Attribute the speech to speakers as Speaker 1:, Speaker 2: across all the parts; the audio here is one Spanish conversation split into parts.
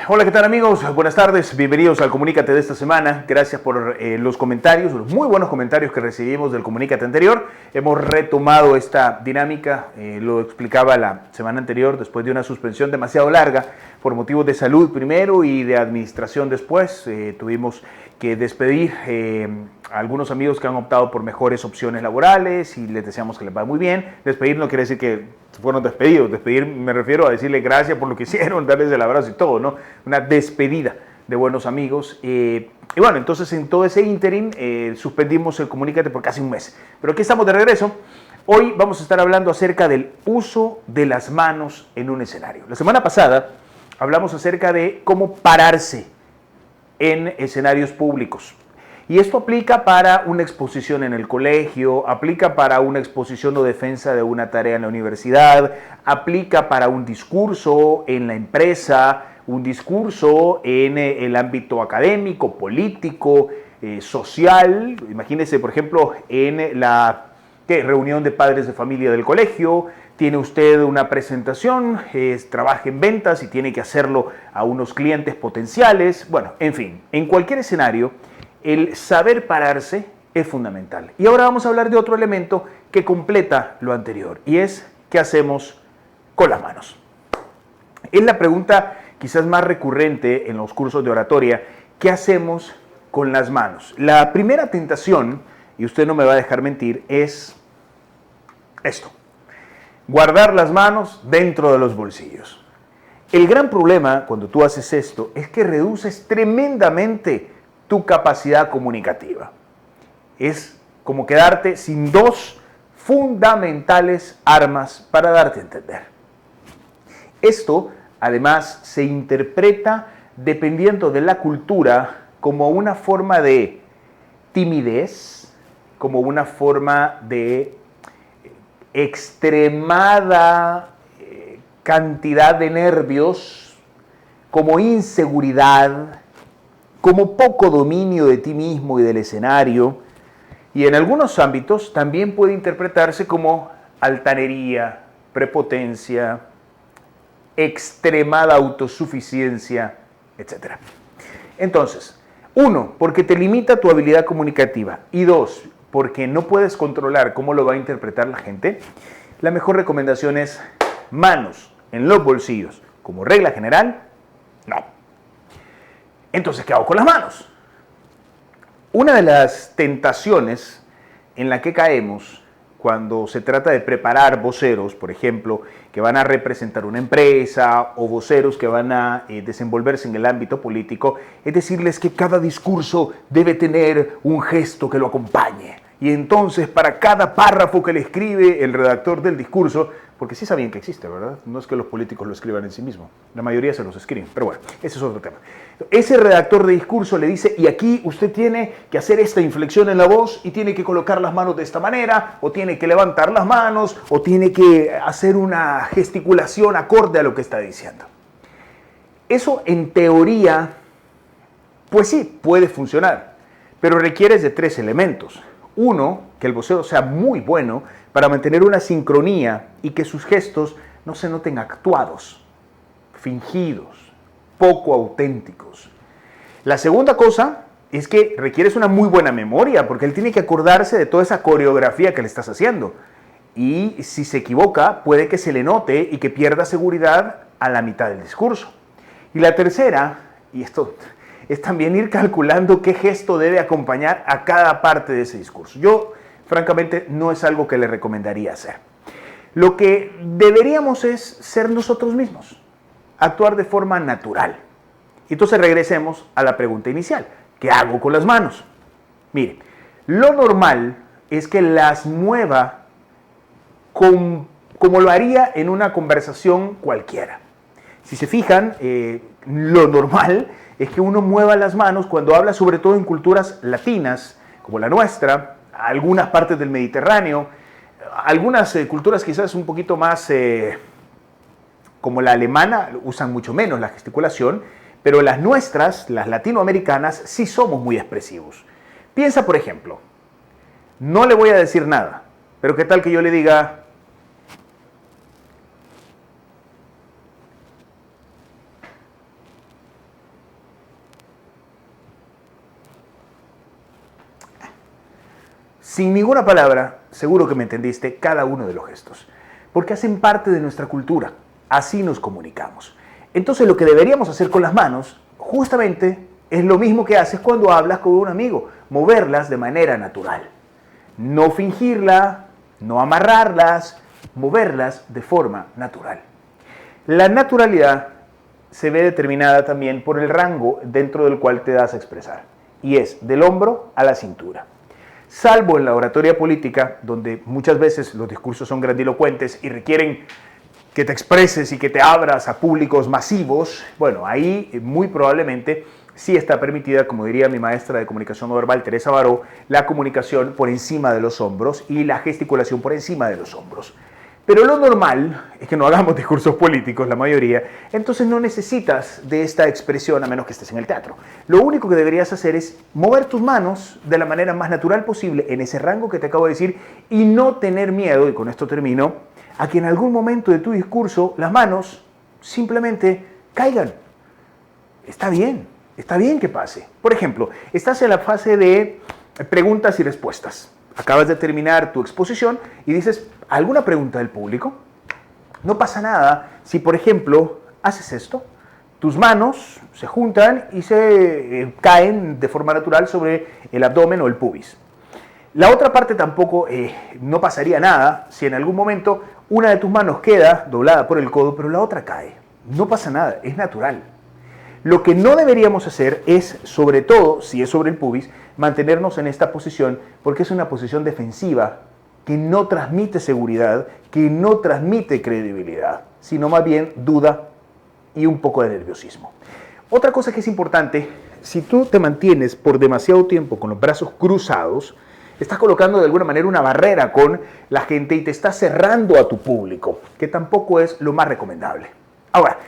Speaker 1: Hola, ¿qué tal amigos? Buenas tardes, bienvenidos al Comunícate de esta semana. Gracias por los comentarios, los muy buenos comentarios que recibimos del Comunícate anterior. Hemos retomado esta dinámica, lo explicaba la semana anterior, después de una suspensión demasiado larga por motivos de salud primero y de administración después. Tuvimos que despedir a algunos amigos que han optado por mejores opciones laborales y les deseamos que les vaya muy bien. Despedir no quiere decir que fueron despedidos. Despedir me refiero a decirle gracias por lo que hicieron, darles el abrazo y todo, ¿no? Una despedida de buenos amigos. Y bueno, entonces en todo ese ínterin suspendimos el Comunícate por casi un mes. Pero aquí estamos de regreso. Hoy vamos a estar hablando acerca del uso de las manos en un escenario. La semana pasada hablamos acerca de cómo pararse en escenarios públicos. Y esto aplica para una exposición en el colegio, aplica para una exposición o defensa de una tarea en la universidad, aplica para un discurso en la empresa, un discurso en el ámbito académico, político, social. Imagínese, por ejemplo, en la reunión de padres de familia del colegio. Tiene usted una presentación, trabaja en ventas y tiene que hacerlo a unos clientes potenciales. Bueno, en fin, en cualquier escenario, el saber pararse es fundamental. Y ahora vamos a hablar de otro elemento que completa lo anterior, y es ¿qué hacemos con las manos? Es la pregunta quizás más recurrente en los cursos de oratoria. ¿Qué hacemos con las manos? La primera tentación, y usted no me va a dejar mentir, es esto: guardar las manos dentro de los bolsillos. El gran problema cuando tú haces esto es que reduces tremendamente tu capacidad comunicativa. Es como quedarte sin dos fundamentales armas para darte a entender. Esto, además, se interpreta, dependiendo de la cultura, como una forma de timidez, como una forma de extremada cantidad de nervios, como inseguridad, como poco dominio de ti mismo y del escenario, y en algunos ámbitos también puede interpretarse como altanería, prepotencia, extremada autosuficiencia, etc. Entonces, uno, porque te limita tu habilidad comunicativa, y dos, porque no puedes controlar cómo lo va a interpretar la gente, la mejor recomendación es manos en los bolsillos. Como regla general, no. Entonces, ¿qué hago con las manos? Una de las tentaciones en la que caemos cuando se trata de preparar voceros, por ejemplo, que van a representar una empresa, o voceros que van a desenvolverse en el ámbito político, es decirles que cada discurso debe tener un gesto que lo acompañe. Y entonces, para cada párrafo que le escribe el redactor del discurso, porque sí sabían que existe, ¿verdad? No es que los políticos lo escriban en sí mismos, la mayoría se los escriben, pero bueno, ese es otro tema. Ese redactor de discurso le dice, y aquí usted tiene que hacer esta inflexión en la voz, y tiene que colocar las manos de esta manera, o tiene que levantar las manos, o tiene que hacer una gesticulación acorde a lo que está diciendo. Eso en teoría, pues sí, puede funcionar, pero requiere de tres elementos. Uno, que el vocero sea muy bueno para mantener una sincronía y que sus gestos no se noten actuados, fingidos, poco auténticos. La segunda cosa es que requieres una muy buena memoria, porque él tiene que acordarse de toda esa coreografía que le estás haciendo. Y si se equivoca, puede que se le note y que pierda seguridad a la mitad del discurso. Y la tercera, y esto es también ir calculando qué gesto debe acompañar a cada parte de ese discurso. Yo, francamente, no es algo que le recomendaría hacer. Lo que deberíamos es ser nosotros mismos, actuar de forma natural. Entonces regresemos a la pregunta inicial. ¿Qué hago con las manos? Mire, lo normal es que las mueva como lo haría en una conversación cualquiera. Si se fijan, lo normal es que uno mueva las manos cuando habla, sobre todo en culturas latinas, como la nuestra, algunas partes del Mediterráneo, algunas culturas quizás un poquito más, como la alemana, usan mucho menos la gesticulación, pero las nuestras, las latinoamericanas, sí somos muy expresivos. Piensa, por ejemplo, no le voy a decir nada, pero ¿qué tal que yo le diga: sin ninguna palabra, seguro que me entendiste cada uno de los gestos, porque hacen parte de nuestra cultura, así nos comunicamos. Entonces lo que deberíamos hacer con las manos, justamente, es lo mismo que haces cuando hablas con un amigo, moverlas de manera natural. No fingirla, no amarrarlas, moverlas de forma natural. La naturalidad se ve determinada también por el rango dentro del cual te das a expresar, y es del hombro a la cintura. Salvo en la oratoria política, donde muchas veces los discursos son grandilocuentes y requieren que te expreses y que te abras a públicos masivos, bueno, ahí muy probablemente sí está permitida, como diría mi maestra de comunicación no verbal, Teresa Baró, la comunicación por encima de los hombros y la gesticulación por encima de los hombros. Pero lo normal es que no hagamos discursos políticos, la mayoría, entonces no necesitas de esta expresión a menos que estés en el teatro. Lo único que deberías hacer es mover tus manos de la manera más natural posible en ese rango que te acabo de decir y no tener miedo, y con esto termino, a que en algún momento de tu discurso las manos simplemente caigan. Está bien que pase. Por ejemplo, estás en la fase de preguntas y respuestas. Acabas de terminar tu exposición y dices, ¿alguna pregunta del público? No pasa nada si, por ejemplo, haces esto. Tus manos se juntan y se caen de forma natural sobre el abdomen o el pubis. La otra parte tampoco no pasaría nada si en algún momento una de tus manos queda doblada por el codo, pero la otra cae. No pasa nada, es natural. Lo que no deberíamos hacer es, sobre todo, si es sobre el pubis, mantenernos en esta posición porque es una posición defensiva que no transmite seguridad, que no transmite credibilidad, sino más bien duda y un poco de nerviosismo. Otra cosa que es importante, si tú te mantienes por demasiado tiempo con los brazos cruzados, estás colocando de alguna manera una barrera con la gente y te estás cerrando a tu público, que tampoco es lo más recomendable. Ahora,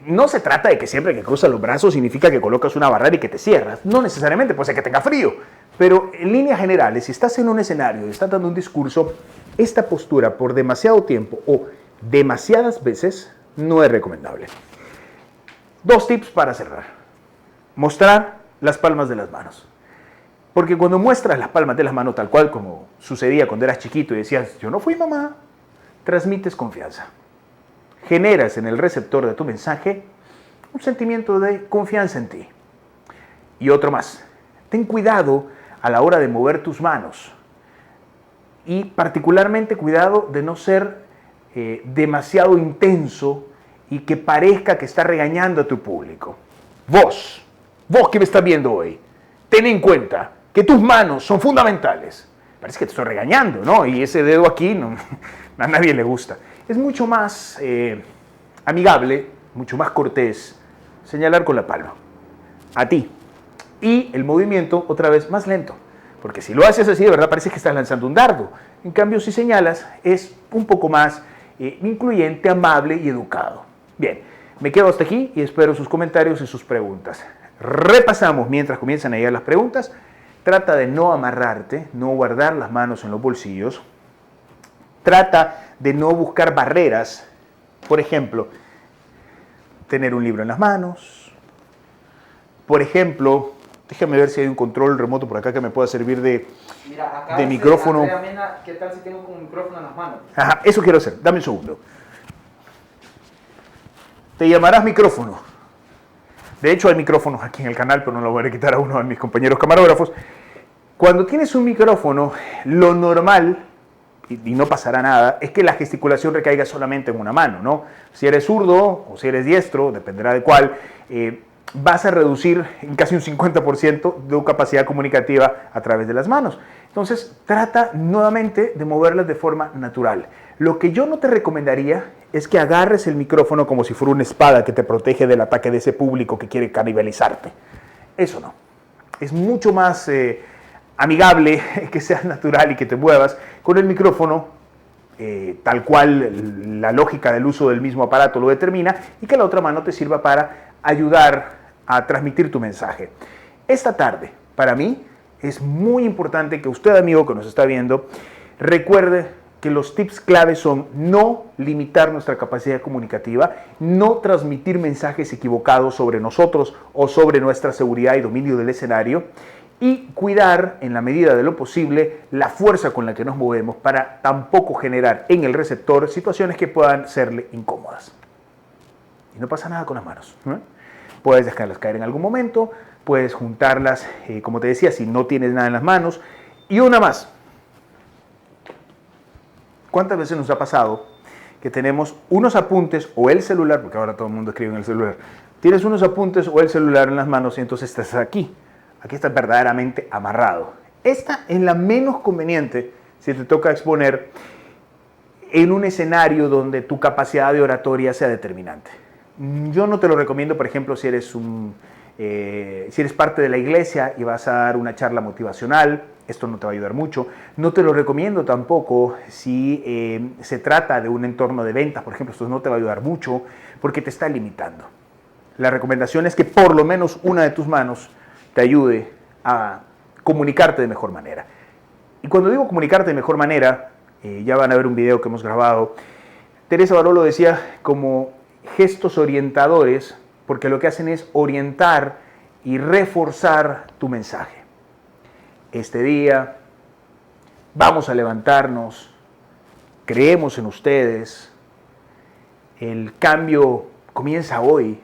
Speaker 1: no se trata de que siempre que cruzas los brazos significa que colocas una barrera y que te cierras. No necesariamente, puede ser que tenga frío. Pero en líneas generales, si estás en un escenario y estás dando un discurso, esta postura por demasiado tiempo o demasiadas veces no es recomendable. 2 tips para cerrar. Mostrar las palmas de las manos. Porque cuando muestras las palmas de las manos tal cual como sucedía cuando eras chiquito y decías, yo no fui mamá, transmites confianza. Generas en el receptor de tu mensaje un sentimiento de confianza en ti. Y otro más, ten cuidado a la hora de mover tus manos y particularmente cuidado de no ser demasiado intenso y que parezca que está regañando a tu público. Vos que me estás viendo hoy, ten en cuenta que tus manos son fundamentales. Parece que te estoy regañando, ¿no? Y ese dedo aquí no, a nadie le gusta. Es mucho más amigable, mucho más cortés señalar con la palma a ti. Y el movimiento, otra vez, más lento. Porque si lo haces así, de verdad parece que estás lanzando un dardo. En cambio, si señalas, es un poco más incluyente, amable y educado. Bien, me quedo hasta aquí y espero sus comentarios y sus preguntas. Repasamos mientras comienzan a llegar las preguntas. Trata de no amarrarte, no guardar las manos en los bolsillos. Trata de no buscar barreras. Por ejemplo, tener un libro en las manos. Por ejemplo, déjame ver si hay un control remoto por acá que me pueda servir de micrófono.
Speaker 2: Mena, ¿qué tal si tengo un micrófono en las manos?
Speaker 1: Ajá, eso quiero hacer. Dame un segundo. Te llamarás micrófono. De hecho, hay micrófonos aquí en el canal, pero no lo voy a quitar a uno de mis compañeros camarógrafos. Cuando tienes un micrófono, lo normal, y no pasará nada, es que la gesticulación recaiga solamente en una mano, ¿no? Si eres zurdo o si eres diestro, dependerá de cuál, vas a reducir en casi un 50% de tu capacidad comunicativa a través de las manos. Entonces, trata nuevamente de moverlas de forma natural. Lo que yo no te recomendaría es que agarres el micrófono como si fuera una espada que te protege del ataque de ese público que quiere canibalizarte. Eso no. Es mucho más amigable que seas natural y que te muevas con el micrófono tal cual la lógica del uso del mismo aparato lo determina y que la otra mano te sirva para ayudar a transmitir tu mensaje. Esta tarde, para mí, es muy importante que usted, amigo que nos está viendo, recuerde que los tips claves son no limitar nuestra capacidad comunicativa, no transmitir mensajes equivocados sobre nosotros o sobre nuestra seguridad y dominio del escenario y cuidar en la medida de lo posible la fuerza con la que nos movemos para tampoco generar en el receptor situaciones que puedan serle incómodas. Y no pasa nada con las manos, ¿no? Puedes dejarlas caer en algún momento, puedes juntarlas, como te decía, si no tienes nada en las manos. Y una más. ¿Cuántas veces nos ha pasado que tenemos unos apuntes o el celular, porque ahora todo el mundo escribe en el celular, tienes unos apuntes o el celular en las manos y entonces estás aquí estás verdaderamente amarrado? Esta es la menos conveniente si te toca exponer en un escenario donde tu capacidad de oratoria sea determinante. Yo no te lo recomiendo, por ejemplo, si eres parte de la iglesia y vas a dar una charla motivacional. Esto no te va a ayudar mucho. No te lo recomiendo tampoco si se trata de un entorno de ventas, por ejemplo. Esto no te va a ayudar mucho porque te está limitando. La recomendación es que por lo menos una de tus manos te ayude a comunicarte de mejor manera. Y cuando digo comunicarte de mejor manera, ya van a ver un video que hemos grabado. Teresa Barolo decía como gestos orientadores, porque lo que hacen es orientar y reforzar tu mensaje. Este día vamos a levantarnos, creemos en ustedes, el cambio comienza hoy.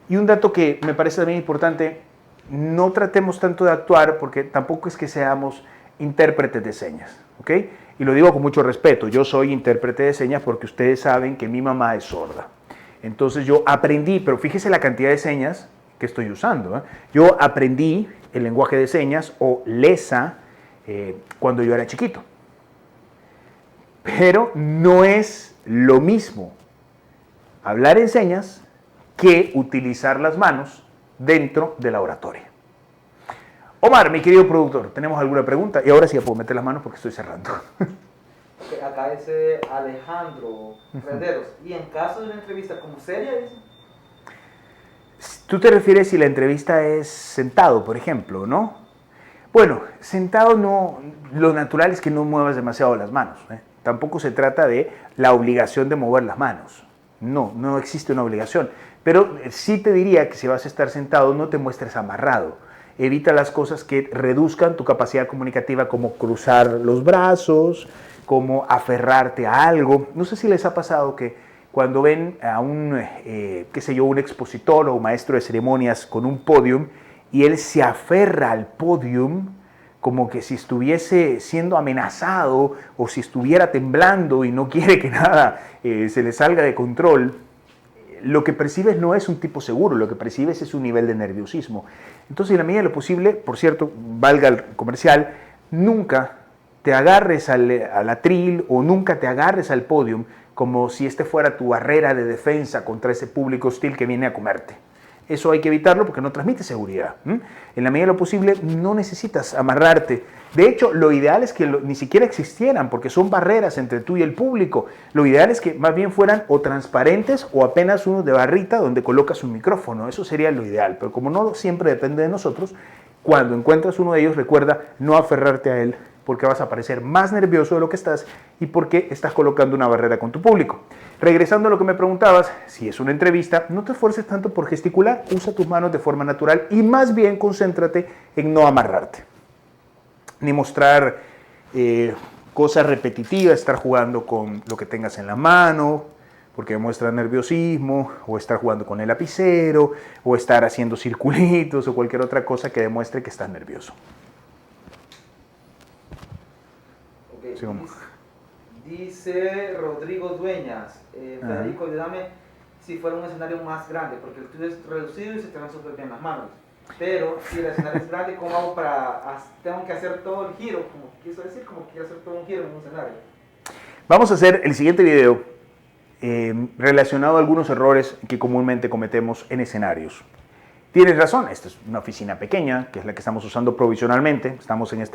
Speaker 1: Y un dato que me parece también importante, no tratemos tanto de actuar porque tampoco es que seamos intérpretes de señas, ¿ok? Y lo digo con mucho respeto, yo soy intérprete de señas porque ustedes saben que mi mamá es sorda. Entonces yo aprendí, pero fíjese la cantidad de señas que estoy usando, ¿eh? Yo aprendí el lenguaje de señas o LESA cuando yo era chiquito. Pero no es lo mismo hablar en señas que utilizar las manos dentro de la oratoria. Omar, mi querido productor, ¿tenemos alguna pregunta? Y ahora sí ya puedo meter las manos porque estoy cerrando.
Speaker 2: Okay, acá dice Alejandro Renderos. ¿Y en caso de una entrevista como seria? Dice?
Speaker 1: ¿Tú te refieres si la entrevista es sentado, por ejemplo, no? Bueno, sentado no, lo natural es que no muevas demasiado las manos, ¿eh? Tampoco se trata de la obligación de mover las manos. No existe una obligación. Pero sí te diría que si vas a estar sentado, no te muestres amarrado. Evita las cosas que reduzcan tu capacidad comunicativa, como cruzar los brazos, como aferrarte a algo. No sé si les ha pasado que cuando ven a un expositor o un maestro de ceremonias con un podium y él se aferra al podium como que si estuviese siendo amenazado o si estuviera temblando y no quiere que nada se le salga de control, lo que percibes no es un tipo seguro, lo que percibes es un nivel de nerviosismo. Entonces, en la medida de lo posible, por cierto, valga el comercial, nunca te agarres al atril o nunca te agarres al podium como si este fuera tu barrera de defensa contra ese público hostil que viene a comerte. Eso hay que evitarlo porque no transmite seguridad. En la medida de lo posible no necesitas amarrarte. De hecho, lo ideal es que ni siquiera existieran porque son barreras entre tú y el público. Lo ideal es que más bien fueran o transparentes o apenas unos de barrita donde colocas un micrófono. Eso sería lo ideal. Pero como no siempre depende de nosotros, cuando encuentras uno de ellos, recuerda no aferrarte a él porque vas a parecer más nervioso de lo que estás y porque estás colocando una barrera con tu público. Regresando a lo que me preguntabas, si es una entrevista, no te esfuerces tanto por gesticular, usa tus manos de forma natural y más bien concéntrate en no amarrarte, ni mostrar cosas repetitivas, estar jugando con lo que tengas en la mano, porque demuestra nerviosismo, o estar jugando con el lapicero, o estar haciendo circulitos o cualquier otra cosa que demuestre que estás nervioso.
Speaker 2: Okay. Dice Rodrigo Dueñas, Federico, ayúdame si fuera un escenario más grande, porque el tuyo es reducido y se te van súper bien las manos. Pero si el escenario es grande, ¿cómo hago tengo que hacer todo el giro? Como quiso decir, como quiero hacer todo un giro en un escenario.
Speaker 1: Vamos a hacer el siguiente video relacionado a algunos errores que comúnmente cometemos en escenarios. Tienes razón, esta es una oficina pequeña, que es la que estamos usando provisionalmente. Estamos en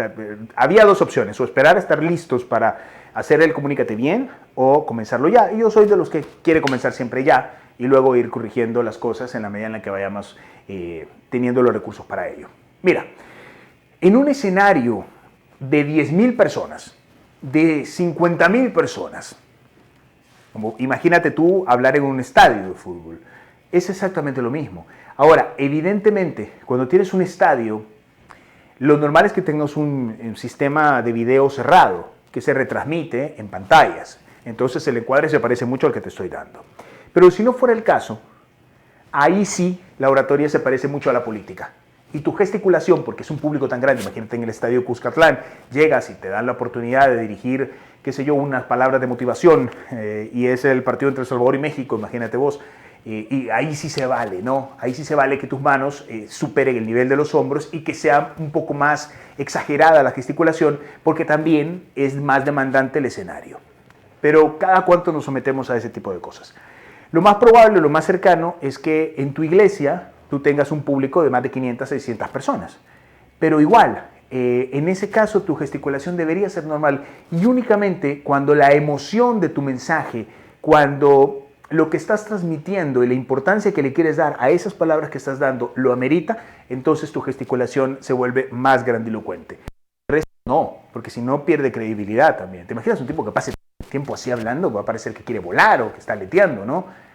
Speaker 1: había dos opciones, o esperar a estar listos para hacer el comunícate bien, o comenzarlo ya. Y yo soy de los que quiere comenzar siempre ya, y luego ir corrigiendo las cosas en la medida en la que vayamos teniendo los recursos para ello. Mira, en un escenario de 10,000 personas, de 50,000 personas, como imagínate tú hablar en un estadio de fútbol, es exactamente lo mismo. Ahora, evidentemente, cuando tienes un estadio, Lo normal es que tengas un sistema de video cerrado que se retransmite en pantallas. Entonces el encuadre se parece mucho al que te estoy dando. Pero si no fuera el caso, ahí sí la oratoria se parece mucho a la política. Y tu gesticulación, porque es un público tan grande, imagínate en el estadio Cuscatlán, llegas y te dan la oportunidad de dirigir, qué sé yo, unas palabras de motivación, y es el partido entre El Salvador y México, imagínate vos, y ahí sí se vale, ¿no? Ahí sí se vale que tus manos superen el nivel de los hombros y que sea un poco más exagerada la gesticulación, porque también es más demandante el escenario. Pero cada cuánto nos sometemos a ese tipo de cosas. Lo más probable, lo más cercano, es que en tu iglesia tú tengas un público de más de 500, 600 personas. Pero igual, en ese caso tu gesticulación debería ser normal y únicamente cuando la emoción de tu mensaje, cuando lo que estás transmitiendo y la importancia que le quieres dar a esas palabras que estás dando lo amerita, entonces tu gesticulación se vuelve más grandilocuente. El resto no, porque si no pierde credibilidad también. ¿Te imaginas un tipo que pase tiempo así hablando? Va a parecer que quiere volar o que está aleteando, ¿no?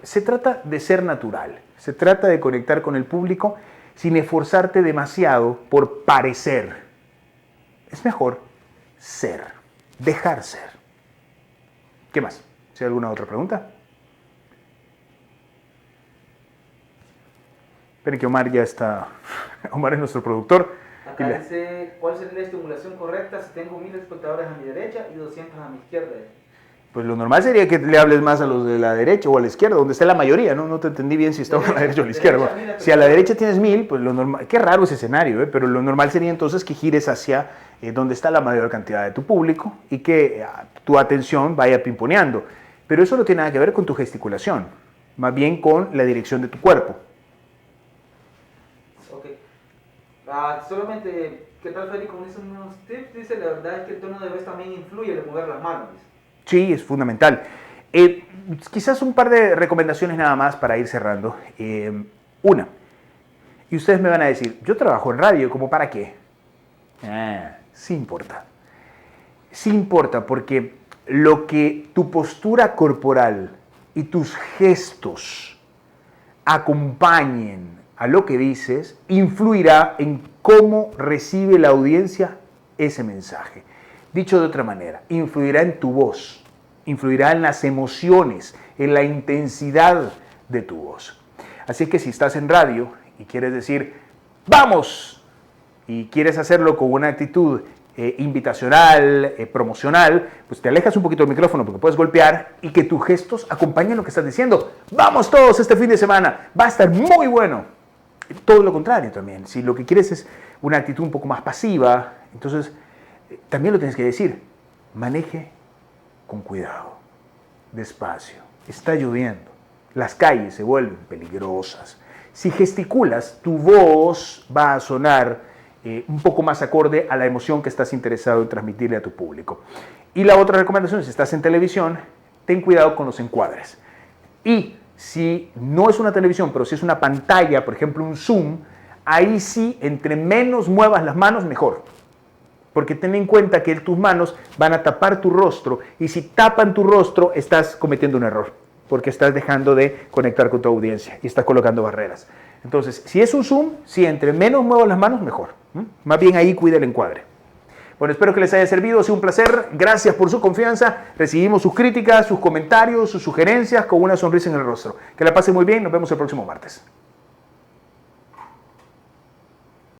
Speaker 1: Se trata de ser natural, se trata de conectar con el público sin esforzarte demasiado por parecer. Es mejor ser, dejar ser. ¿Qué más? ¿Si hay alguna otra pregunta? Esperen que Omar ya está. Omar es nuestro productor.
Speaker 2: Acá dice, ¿cuál sería la estimulación correcta si tengo 1000 espectadores a mi derecha y 200 a mi izquierda?
Speaker 1: Pues lo normal sería que le hables más a los de la derecha o a la izquierda, donde esté la mayoría, ¿no? No te entendí bien si estaba a la derecha o a la izquierda. Si a la derecha tienes 1000, pues lo normal, qué raro ese escenario, pero lo normal sería entonces que gires hacia donde está la mayor cantidad de tu público y que tu atención vaya pimponeando. Pero eso no tiene nada que ver con tu gesticulación, más bien con la dirección de tu cuerpo.
Speaker 2: Ok. Solamente, ¿qué tal Federico? Con unos tips, dice, la verdad es que el tono de voz también influye en mover las manos.
Speaker 1: Sí, es fundamental. Quizás un par de recomendaciones nada más para ir cerrando. Una, y ustedes me van a decir, yo trabajo en radio, ¿cómo para qué? Sí importa. Sí importa porque lo que tu postura corporal y tus gestos acompañen a lo que dices, influirá en cómo recibe la audiencia ese mensaje. Dicho de otra manera, influirá en tu voz, influirá en las emociones, en la intensidad de tu voz. Así que si estás en radio y quieres decir, ¡vamos!, y quieres hacerlo con una actitud invitacional, promocional, pues te alejas un poquito del micrófono porque puedes golpear y que tus gestos acompañen lo que estás diciendo. ¡Vamos todos este fin de semana! Va a estar muy bueno. Todo lo contrario también. Si lo que quieres es una actitud un poco más pasiva, entonces también lo tienes que decir. Maneje con cuidado, despacio. Está lloviendo. Las calles se vuelven peligrosas. Si gesticulas, tu voz va a sonar un poco más acorde a la emoción que estás interesado en transmitirle a tu público. Y la otra recomendación, si estás en televisión, ten cuidado con los encuadres. Y si no es una televisión, pero si es una pantalla, por ejemplo un Zoom, ahí sí, entre menos muevas las manos, mejor. Porque ten en cuenta que tus manos van a tapar tu rostro y si tapan tu rostro, estás cometiendo un error. Porque estás dejando de conectar con tu audiencia y estás colocando barreras. Entonces, si es un Zoom, si entre menos muevas las manos, mejor. Más bien ahí cuida el encuadre. Bueno, espero que les haya servido, ha sido un placer. Gracias por su confianza. Recibimos sus críticas, sus comentarios, sus sugerencias con una sonrisa en el rostro. Que la pasen muy bien, nos vemos el próximo martes.